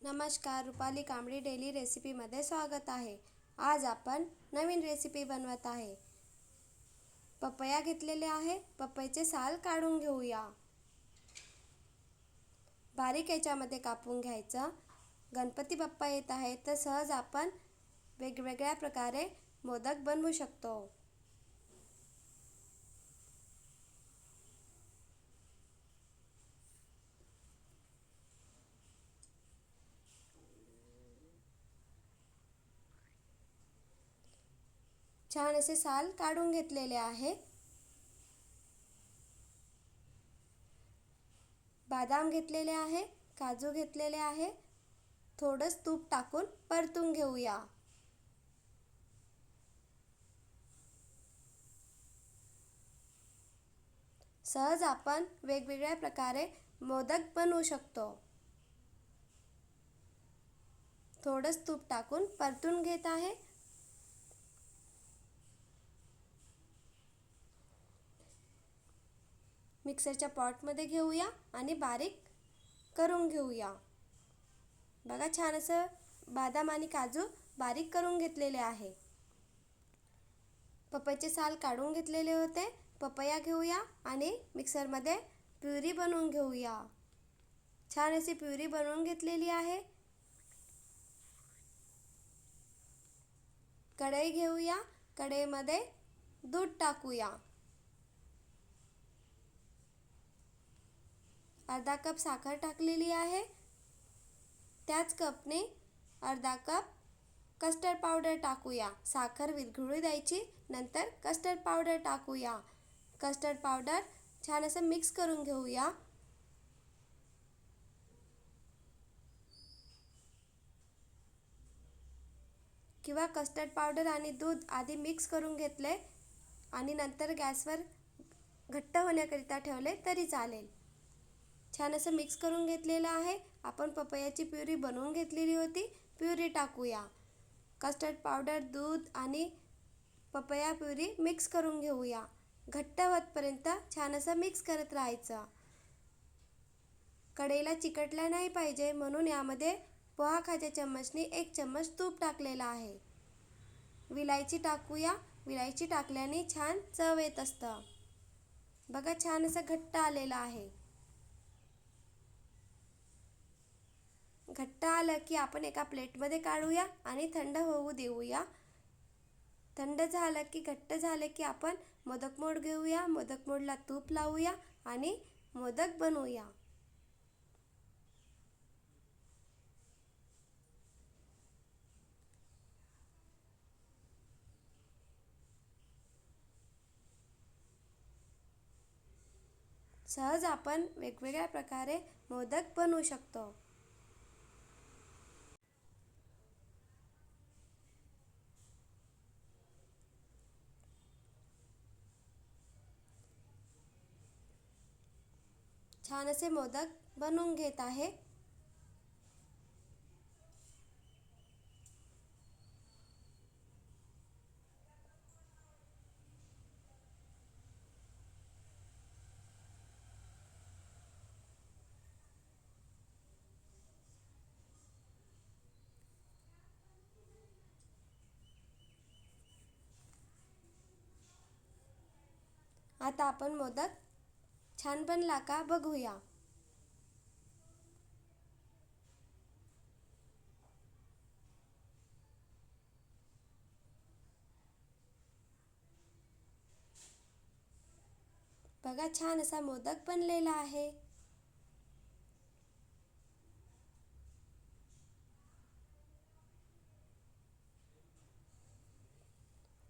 नमस्कार, रुपाली कांबळी डेली रेसिपीमध्ये स्वागत आहे। आज आपण नवीन रेसिपी बनवत आहे। पपया घेतलेले आहे। पपईचे साल काढून घेऊया। बारीक याच्यामध्ये कापून घ्यायचं। गणपती बाप्पा येत आहे तर सहज आपण वेगवेगळ्या प्रकारे मोदक बनवू शकतो। छान असे साल काढून घेतलेले आहे। बदाम घेतलेले आहे, काजू घेतलेले आहे। थोडंच तूप टाकून परतून घेऊया। सहज आपण वेगवेगळ्या प्रकारे मोदक बनवू शकतो। थोडंच तूप टाकून परतून घेत आहे। मिक्सरच्या पॉटमध्ये घेऊया आणि बारीक करून घेऊया। बघा, छान असं बदाम आणि काजू बारीक करून घेतलेले आहे। पपईचे साल काढून घेतलेले होते। पपया घेऊया आणि मिक्सरमध्ये प्युरी बनवून घेऊया। छान अशी प्युरी बनवून घेतलेली आहे। कढई घेऊया। कढईमध्ये दूध टाकूया। अर्धा कप साखर टाकलेली आहे। त्याच कपने अर्धा कप कस्टर्ड पावडर टाकूया। साखर विरघळू द्यायची, नंतर कस्टर्ड पावडर टाकूया। कस्टर्ड पावडर छान असं मिक्स करून घेऊया। किंवा कस्टर्ड पावडर आणि दूध आधी मिक्स करून घेतले आणि नंतर गॅसवर घट्ट होण्याकरिता ठेवले तरी चालेल। छान असं मिक्स करून घेतलेलं आहे। आपण पपयाची प्युरी बनवून घेतलेली होती, प्युरी टाकूया। कस्टर्ड पावडर, दूध आणि पपया प्युरी मिक्स करून घेऊया। घट्ट होतपर्यंत छान असं मिक्स करत राहायचं। कढईला चिकटला नाही पाहिजे म्हणून यामध्ये पोहा खाच्या चम्मचने 1 चम्मच तूप टाकलेला आहे। विलायची टाकूया। विलायची टाकल्याने छान चव येत असतं। बघा, छान असं घट्ट आलेलं आहे। घट्ट आलं की आपण एका प्लेटमध्ये काढूया आणि थंड होऊ देऊया। थंड झालं की घट्ट झालं की आपण मोदक मोड घेऊया। मोदक मोडला तूप लावूया आणि मोदक बनवूया। सहज आपण वेगवेगळ्या प्रकारे मोदक बनवू शकतो। छान असे मोदक बनवून घेत आहे। आता आपण मोदक छान बनला का बघूया। बघा, छान असा मोदक बनलेला आहे।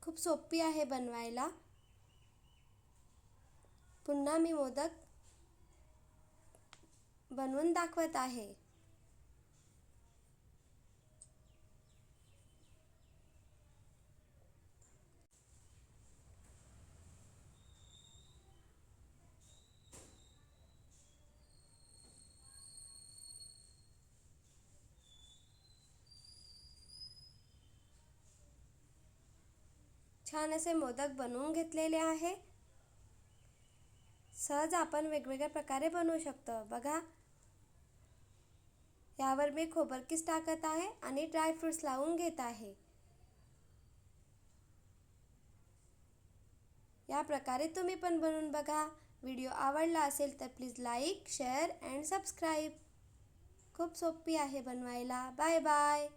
खूप सोपी आहे बनवायला। पुन्हा मी मोदक बनवून दाखवत आहे। छान असे मोदक बनवून घेतलेले आहे। सहज आपण वेगवेगळ्या प्रकारे बनवू शकतो। बघा, यावर मी खोबरकीस टाकत आहे आणि ड्रायफ्रूट्स लावून घेत आहे. या प्रकारे तुम्ही पण बनवून बघा. व्हिडिओ आवडला असेल तर please like, share and subscribe. खूप सोपी आहे बनवायला. Bye bye.